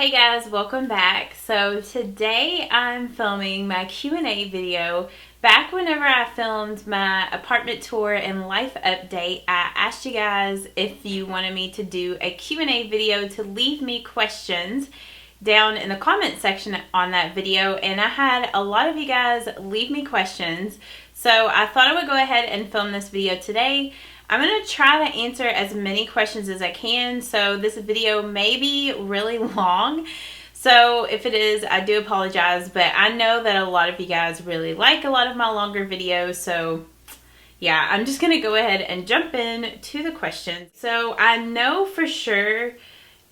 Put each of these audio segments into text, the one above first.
Hey guys, welcome back. So today I'm filming my Q&A video. Back whenever I filmed my apartment tour and life update, I asked you guys if you wanted me to do a Q&A video to leave me questions down in the comment section on that video, and I had a lot of you guys leave me questions. So I thought I would go ahead and film this video today. I'm going to try to answer as many questions as I can, so this video may be really long. So if it is, I do apologize, but I know that a lot of you guys really like a lot of my longer videos, so yeah, I'm just going to go ahead and jump in to the questions. So I know for sure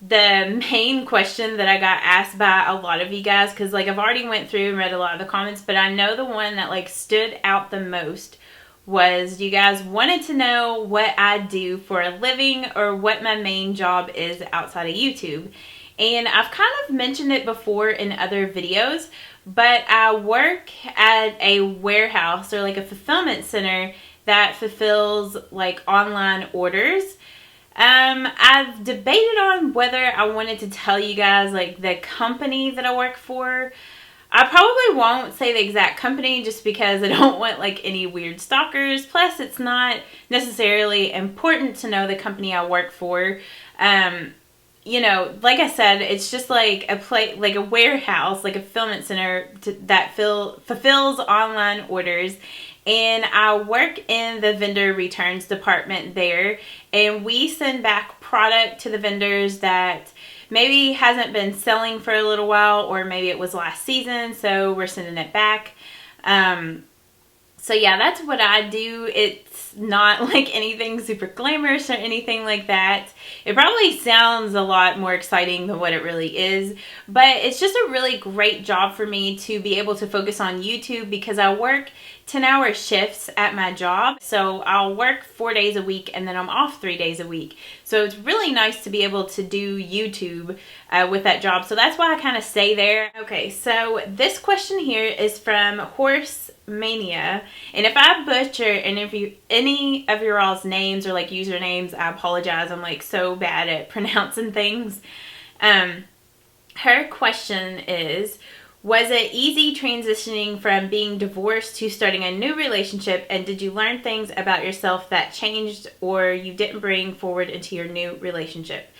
the main question that I got asked by a lot of you guys, because like I've already went through and read a lot of the comments, but I know the one that like stood out the most was you guys wanted to know what I do for a living or what my main job is outside of YouTube. And I've kind of mentioned it before in other videos, but I work at a warehouse or like a fulfillment center that fulfills like online orders. I've debated on whether I wanted to tell you guys like the company that I work for. I probably won't say the exact company just because I don't want like any weird stalkers. Plus, it's not necessarily important to know the company I work for. You know, like I said, it's just like like a warehouse, like a fulfillment center that fulfills online orders. And I work in the vendor returns department there, and we send back product to the vendors that maybe hasn't been selling for a little while, or maybe it was last season, so we're sending it back. So yeah, that's what I do. It's not like anything super glamorous or anything like that. It probably sounds a lot more exciting than what it really is, but it's just a really great job for me to be able to focus on YouTube because I work 10-hour shifts at my job. So I'll work 4 days a week and then I'm off 3 days a week. So it's really nice to be able to do YouTube with that job. So that's why I kind of stay there. Okay, so this question here is from Horse Mania, and if I butcher any of your all's names or like usernames, I apologize. I'm like so bad at pronouncing things. Her question is, was it easy transitioning from being divorced to starting a new relationship, and did you learn things about yourself that changed or you didn't bring forward into your new relationship?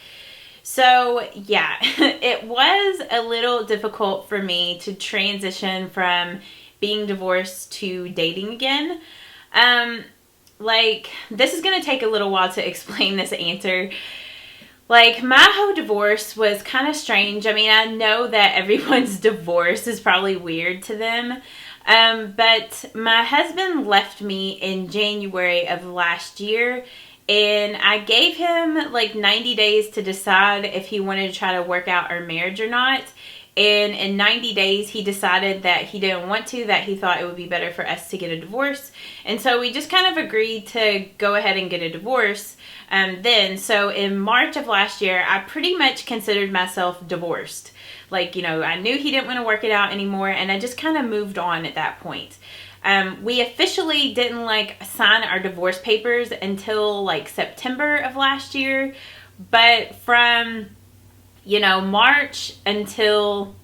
So yeah, it was a little difficult for me to transition from being divorced to dating again. Like, this is going to take a little while to explain this answer. Like, my whole divorce was kind of strange. I mean, I know that everyone's divorce is probably weird to them. But my husband left me in January of last year, and I gave him like 90 days to decide if he wanted to try to work out our marriage or not. And in 90 days, he decided that he didn't want to, that he thought it would be better for us to get a divorce. And so we just kind of agreed to go ahead and get a divorce then. So in March of last year, I pretty much considered myself divorced. Like, you know, I knew he didn't want to work it out anymore, and I just kind of moved on at that point. We officially didn't like sign our divorce papers until like September of last year. But from March until,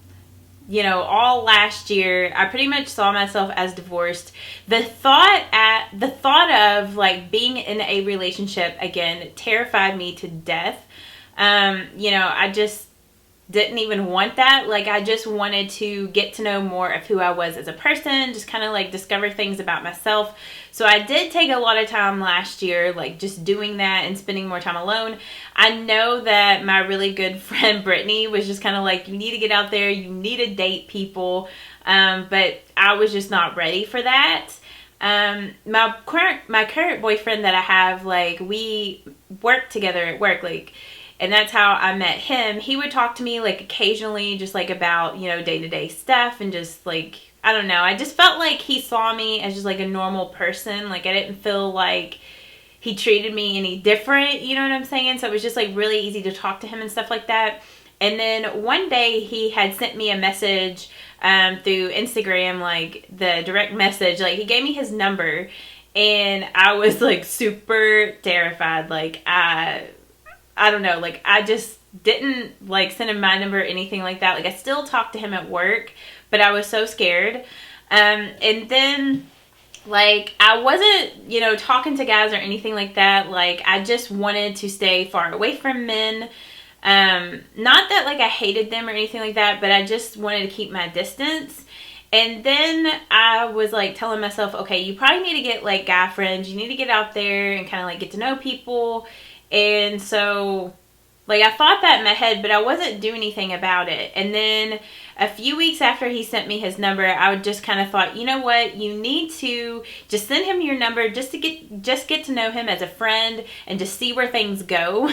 all last year, I pretty much saw myself as divorced. The thought of like being in a relationship again terrified me to death. I just didn't even want that. Like, I just wanted to get to know more of who I was as a person, just kind of like discover things about myself. So I did take a lot of time last year, like just doing that and spending more time alone. I know that my really good friend Brittany was just kind of like, you need to get out there, you need to date people. But I was just not ready for that. My current boyfriend that I have, like, we work together at work, like, and that's how I met him. He would talk to me like occasionally just like about, day-to-day stuff, and just like, I don't know. I just felt like he saw me as just like a normal person. Like, I didn't feel like he treated me any different, you know what I'm saying? So it was just like really easy to talk to him and stuff like that. And then one day he had sent me a message through Instagram, like the direct message. Like, he gave me his number, and I was like super terrified. Like, I don't know, like, I just didn't like send him my number or anything like that. Like I still talked to him at work, but I was so scared. And then like I wasn't, you know, talking to guys or anything like that. Like I just wanted to stay far away from men. Not that like I hated them or anything like that, but I just wanted to keep my distance. And then I was like telling myself, okay, you probably need to get like guy friends. You need to get out there and kind of like get to know people. And so like I thought that in my head, but I wasn't doing anything about it. And then a few weeks after he sent me his number, I would just kind of thought, you know what, you need to just send him your number just to get to know him as a friend and just see where things go.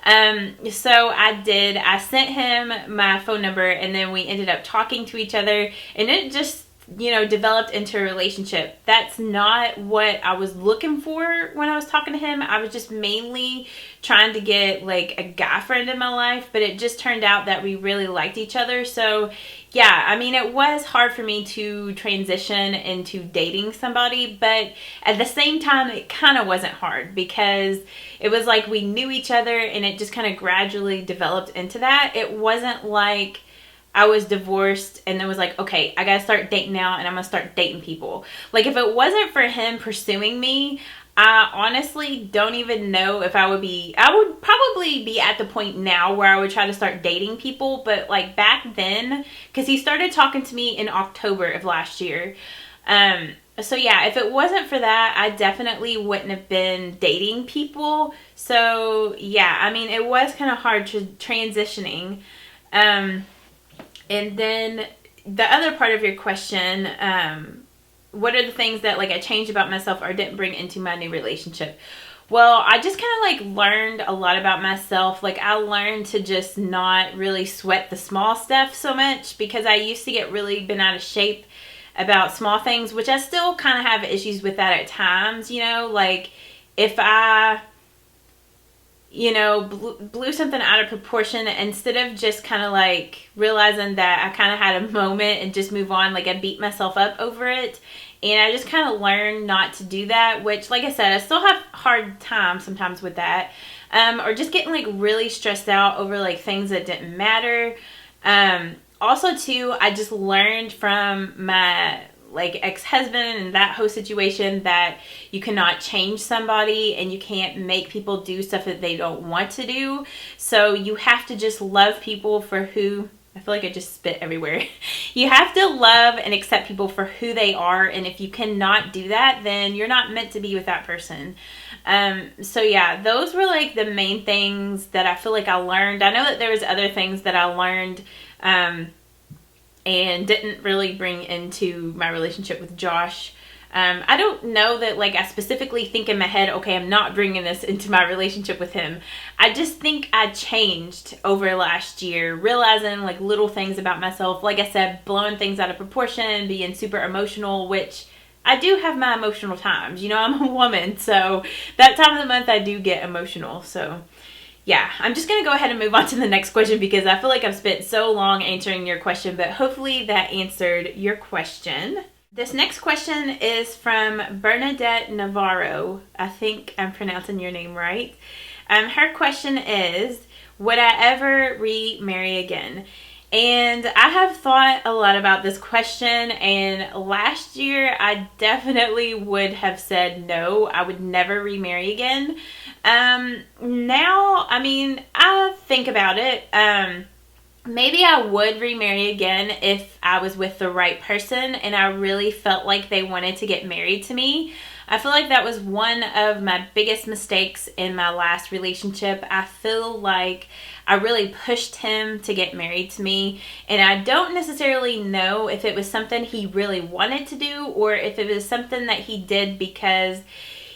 So I did. I sent him my phone number, and then we ended up talking to each other, and it just, you know, developed into a relationship. That's not what I was looking for when I was talking to him. I was just mainly trying to get like a guy friend in my life, but it just turned out that we really liked each other. So yeah, I mean, it was hard for me to transition into dating somebody, but at the same time, it kind of wasn't hard because it was like we knew each other and it just kind of gradually developed into that. It wasn't like I was divorced and then was like, okay, I gotta start dating now and I'm gonna start dating people. Like if it wasn't for him pursuing me, I honestly don't even know if I would probably be at the point now where I would try to start dating people. But like back then, because he started talking to me in October of last year. So yeah, if it wasn't for that, I definitely wouldn't have been dating people. So yeah, I mean, it was kind of hard transitioning. And then the other part of your question, what are the things that like I changed about myself or didn't bring into my new relationship? Well, I just kind of like learned a lot about myself. Like I learned to just not really sweat the small stuff so much because I used to get really bent out of shape about small things, which I still kind of have issues with that at times, you know, like if I, you know, blew something out of proportion, instead of just kind of like realizing that I kind of had a moment and just move on, like I beat myself up over it. And I just kind of learned not to do that, which like I said, I still have hard time sometimes with that. Or just getting like really stressed out over like things that didn't matter. Also too, I just learned from my like ex-husband and that whole situation that you cannot change somebody and you can't make people do stuff that they don't want to do. So you have to just love people for who, I feel like I just spit everywhere. You have to love and accept people for who they are. And if you cannot do that, then you're not meant to be with that person. So yeah, those were like the main things that I feel like I learned. I know that there was other things that I learned, and didn't really bring into my relationship with Josh. I don't know that like I specifically think in my head, okay, I'm not bringing this into my relationship with him. I just think I changed over last year, realizing like little things about myself. Like I said, blowing things out of proportion, being super emotional, which I do have my emotional times. You know, I'm a woman, so that time of the month I do get emotional. So yeah, I'm just going to go ahead and move on to the next question because I feel like I've spent so long answering your question, but hopefully that answered your question. This next question is from Bernadette Navarro. I think I'm pronouncing your name right. Her question is, would I ever remarry again? And I have thought a lot about this question, and last year I definitely would have said no, I would never remarry again. Now, I mean, I think about it. Maybe I would remarry again if I was with the right person and I really felt like they wanted to get married to me. I feel like that was one of my biggest mistakes in my last relationship. I feel like I really pushed him to get married to me, and I don't necessarily know if it was something he really wanted to do or if it was something that he did because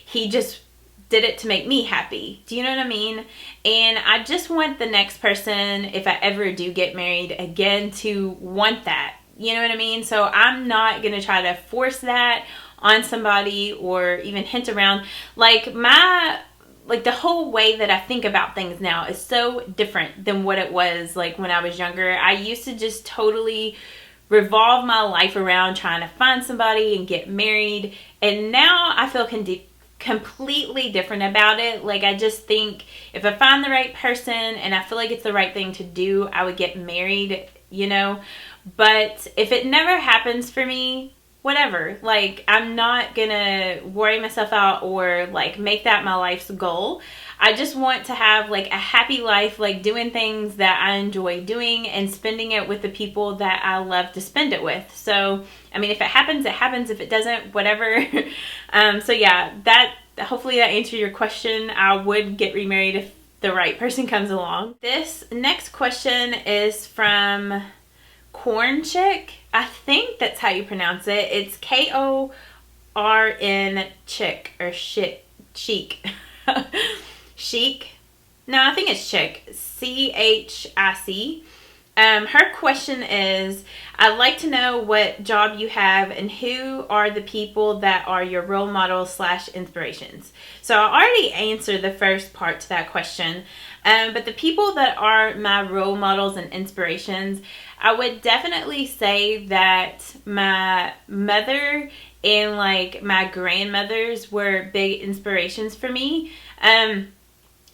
he just did it to make me happy. Do you know what I mean? And I just want the next person, if I ever do get married again, to want that. You know what I mean? So I'm not going to try to force that on somebody or even hint around. Like the whole way that I think about things now is so different than what it was like when I was younger. I used to just totally revolve my life around trying to find somebody and get married. And now I feel completely different about it. Like, I just think if I find the right person and I feel like it's the right thing to do, I would get married, you know. But if it never happens for me, whatever. Like, I'm not gonna worry myself out or like make that my life's goal. I just want to have like a happy life, like doing things that I enjoy doing and spending it with the people that I love to spend it with. So, I mean, if it happens, it happens. If it doesn't, whatever. So yeah, hopefully that answered your question. I would get remarried if the right person comes along. This next question is from Corn Chick. I think that's how you pronounce it. It's Korn Chick or shit chic. Chic. No, I think it's Chick. CHIC. Her question is, I'd like to know what job you have and who are the people that are your role models / inspirations. So I already answered the first part to that question. But the people that are my role models and inspirations, I would definitely say that my mother and like my grandmothers were big inspirations for me.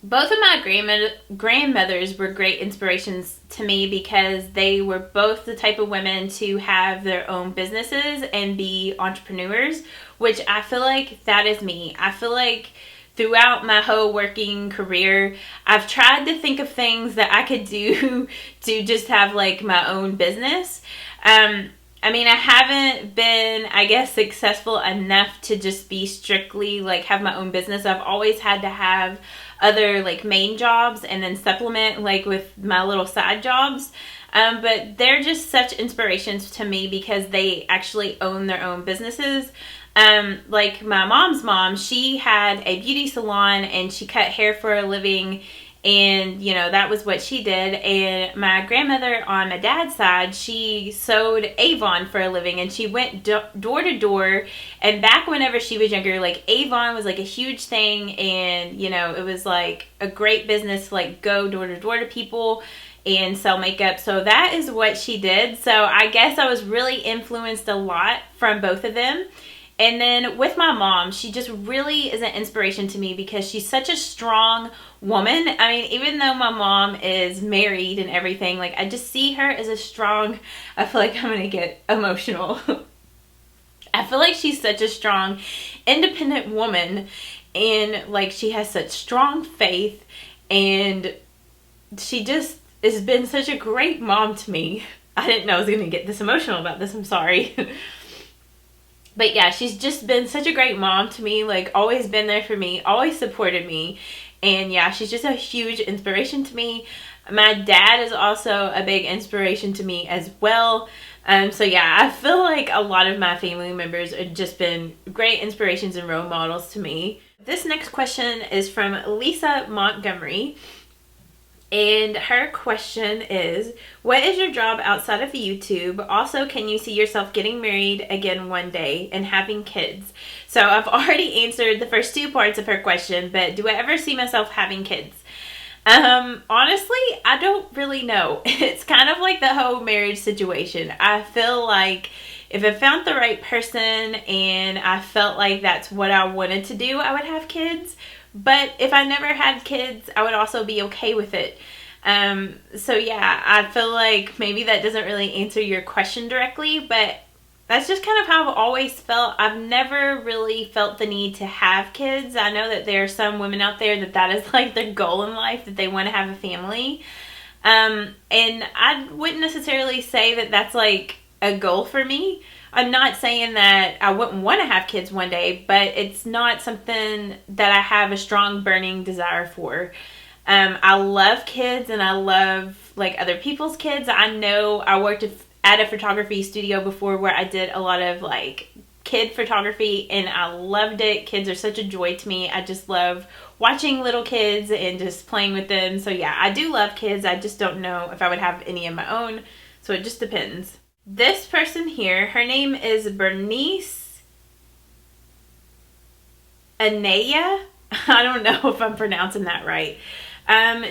Both of my grandmothers were great inspirations to me because they were both the type of women to have their own businesses and be entrepreneurs, which I feel like that is me. I feel like throughout my whole working career, I've tried to think of things that I could do to just have like my own business. I mean, I haven't been, I guess, successful enough to just be strictly like have my own business. I've always had to have other like main jobs and then supplement like with my little side jobs. But they're just such inspirations to me because they actually own their own businesses. Like my mom's mom, she had a beauty salon and she cut hair for a living, and you know, that was what she did. And my grandmother on my dad's side, she sewed Avon for a living, and she went door to door. And back whenever she was younger, like Avon was like a huge thing, and you know, it was like a great business to like go door to door to people and sell makeup. So that is what she did. So I guess I was really influenced a lot from both of them. And then with my mom, she just really is an inspiration to me because she's such a strong woman. I mean, even though my mom is married and everything, like I just see her as a strong, I feel like I'm going to get emotional. I feel like she's such a strong, independent woman, and like she has such strong faith, and she just has been such a great mom to me. I didn't know I was going to get this emotional about this. I'm sorry. But yeah, she's just been such a great mom to me, like always been there for me, always supported me. And yeah, she's just a huge inspiration to me. My dad is also a big inspiration to me as well. So yeah, I feel like a lot of my family members have just been great inspirations and role models to me. This next question is from Lisa Montgomery. And her question is, what is your job outside of YouTube? Also, can you see yourself getting married again one day and having kids? So I've already answered the first two parts of her question, but do I ever see myself having kids? Honestly, I don't really know. It's kind of like the whole marriage situation. I feel like if I found the right person and I felt like that's what I wanted to do, I would have kids. But if I never had kids, I would also be okay with it. So yeah, I feel like maybe that doesn't really answer your question directly, but that's just kind of how I've always felt. I've never really felt the need to have kids. I know that there are some women out there that is like their goal in life, that they want to have a family. And I wouldn't necessarily say that that's like a goal for me. I'm not saying that I wouldn't want to have kids one day, but it's not something that I have a strong burning desire for. I love kids and I love like other people's kids. I know I worked at a photography studio before where I did a lot of like kid photography, and I loved it. Kids are such a joy to me. I just love watching little kids and just playing with them. So yeah, I do love kids. I just don't know if I would have any of my own. So it just depends. This person here, her name is Bernice Anaya. I don't know if I'm pronouncing that right.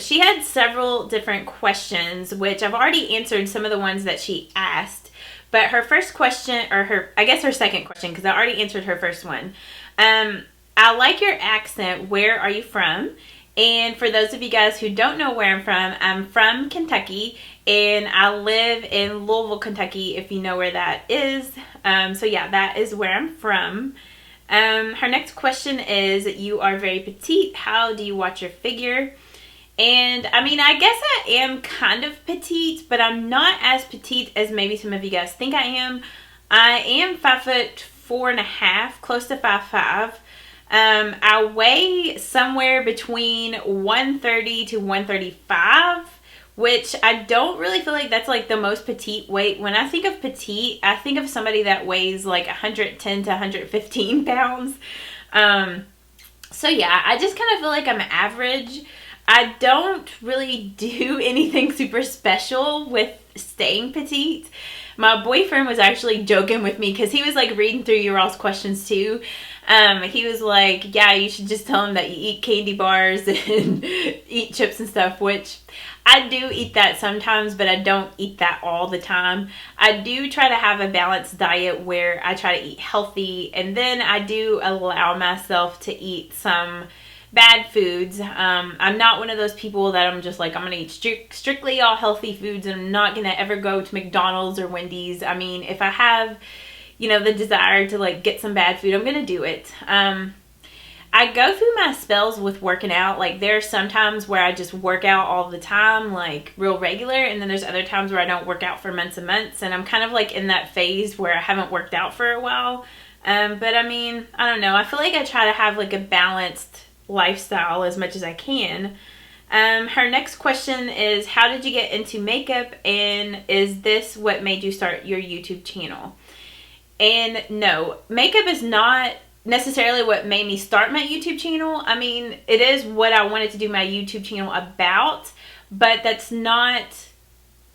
She had several different questions, which I've already answered some of the ones that she asked. But her first question, or her second question, because I already answered her first one. I I like your accent. Where are you from? And for those of you guys who don't know where I'm from Kentucky, and I live in Louisville, Kentucky, if you know where that is. So yeah, that is where I'm from. Her next question is, you are very petite. How do you watch your figure? And I mean, I guess I am kind of petite, but I'm not as petite as maybe some of you guys think I am. I am 5'4.5", close to 5'5". I weigh somewhere between 130 to 135, which I don't really feel like that's like the most petite weight. When I think of petite, I think of somebody that weighs like 110 to 115 pounds. So yeah, I just kind of feel like I'm average. I don't really do anything super special with staying petite. My boyfriend was actually joking with me because he was like reading through your all's questions too. He was like, yeah, you should just tell him that you eat candy bars and eat chips and stuff, which I do eat that sometimes, but I don't eat that all the time. I do try to have a balanced diet where I try to eat healthy, and then I do allow myself to eat some bad foods. I'm not one of those people that I'm just like, I'm going to eat strictly all healthy foods, and I'm not going to ever go to McDonald's or Wendy's. I mean, if I have, you know, the desire to like get some bad food, I'm going to do it. I go through my spells with working out. Like, there's some times where I just work out all the time, like real regular, and then there's other times where I don't work out for months and months, and I'm kind of like in that phase where I haven't worked out for a while. But I mean, I don't know. I feel like I try to have like a balanced lifestyle as much as I can. Her next question is, how did you get into makeup, and is this what made you start your YouTube channel? And no, makeup is not necessarily what made me start my YouTube channel. I mean, it is what I wanted to do my YouTube channel about, but that's not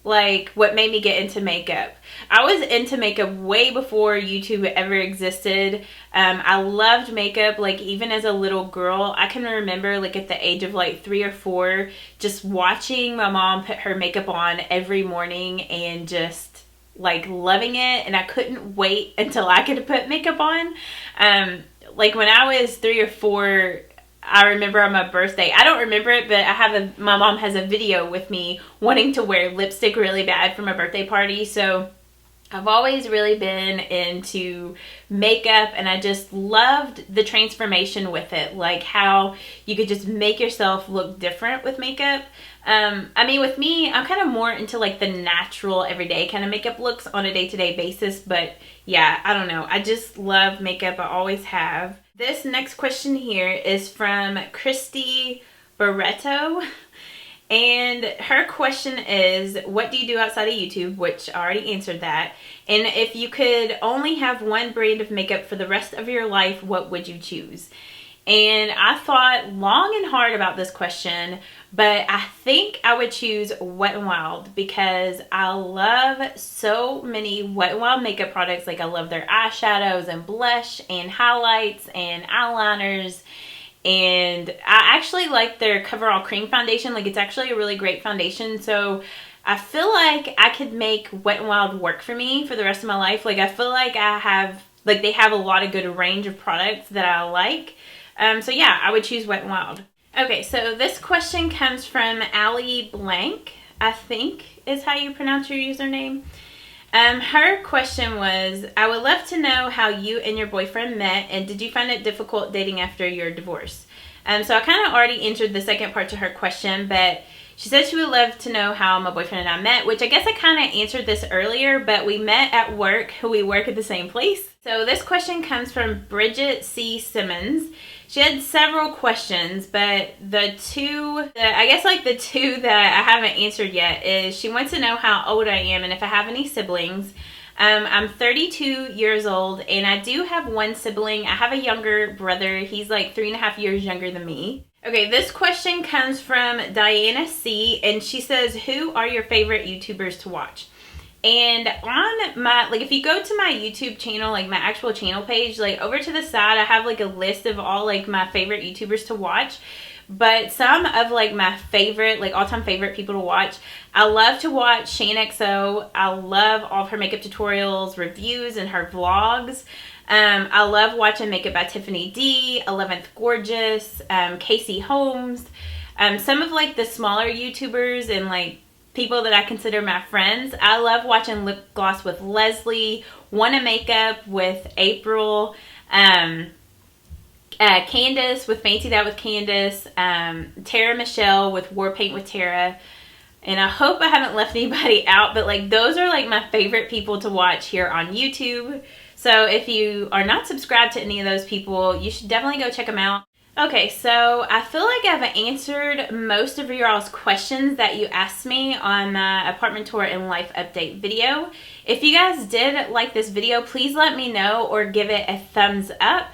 like what made me get into makeup. I was into makeup way before YouTube ever existed. I loved makeup, like even as a little girl. I can remember like at the age of like 3 or 4, just watching my mom put her makeup on every morning and just like loving it, and I couldn't wait until I could put makeup on. Like when I was 3 or 4, I remember on my birthday, I don't remember it, but my mom has a video with me wanting to wear lipstick really bad for my birthday party. So I've always really been into makeup, and I just loved the transformation with it, like how you could just make yourself look different with makeup. I mean, with me, I'm kind of more into like the natural everyday kind of makeup looks on a day-to-day basis, but yeah, I don't know. I just love makeup. I always have. This next question here is from Christy Barreto. And her question is, what do you do outside of YouTube? Which I already answered that. And if you could only have one brand of makeup for the rest of your life, what would you choose? And I thought long and hard about this question, but I think I would choose Wet n Wild because I love so many Wet n Wild makeup products. Like, I love their eyeshadows and blush and highlights and eyeliners. And I actually like their Coverall Cream Foundation. Like, it's actually a really great foundation. So I feel like I could make Wet n Wild work for me for the rest of my life. Like, I feel like they have a lot of good range of products that I like. So yeah, I would choose Wet n Wild. Okay, so this question comes from Allie Blank, I think is how you pronounce your username. Her question was, I would love to know how you and your boyfriend met, and did you find it difficult dating after your divorce? So I kind of already answered the second part to her question, but she said she would love to know how my boyfriend and I met, which I guess I kind of answered this earlier, but we met at work. We work at the same place. So this question comes from Bridget C. Simmons. She had several questions, but the two that I haven't answered yet is she wants to know how old I am and if I have any siblings. I'm 32 years old, and I do have one sibling. I have a younger brother. He's like 3.5 years younger than me. Okay, this question comes from Diana C, and she says, who are your favorite YouTubers to watch? And on my, like, if you go to my YouTube channel, like my actual channel page, like over to the side, I have like a list of all like my favorite YouTubers to watch. But some of like my favorite, like all-time favorite people to watch, I love to watch ShanXO. I love all of her makeup tutorials, reviews, and her vlogs. I love watching Makeup by Tiffany D, 11th Gorgeous, Casey Holmes, some of like the smaller YouTubers and like people that I consider my friends. I love watching Lip Gloss with Leslie, Wanna Makeup with April, Candace with Fancy That with Candace, Tara Michelle with War Paint with Tara. And I hope I haven't left anybody out, but like those are like my favorite people to watch here on YouTube. So if you are not subscribed to any of those people, you should definitely go check them out. Okay, so I feel like I've answered most of y'all's questions that you asked me on my apartment tour and life update video. If you guys did like this video, please let me know or give it a thumbs up.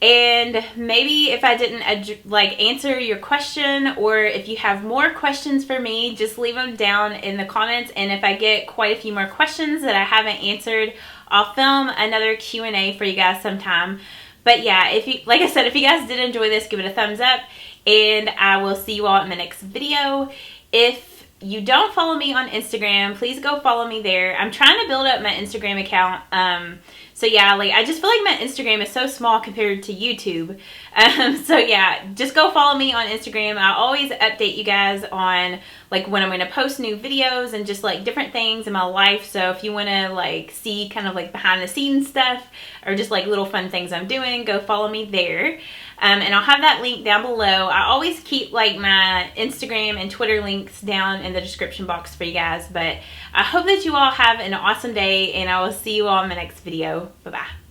And maybe if I didn't answer your question, or if you have more questions for me, just leave them down in the comments. And if I get quite a few more questions that I haven't answered, I'll film another Q&A for you guys sometime. But yeah, if you, like I said, if you guys did enjoy this, give it a thumbs up, and I will see you all in my next video. If you don't follow me on Instagram, please go follow me there. I'm trying to build up my Instagram account. So yeah, like I just feel like my Instagram is so small compared to YouTube. So yeah, just go follow me on Instagram. I always update you guys on like when I'm going to post new videos and just like different things in my life. So if you want to like see kind of like behind the scenes stuff or just like little fun things I'm doing, go follow me there. And I'll have that link down below. I always keep like my Instagram and Twitter links down in the description box for you guys. But I hope that you all have an awesome day, and I will see you all in my next video. Bye-bye.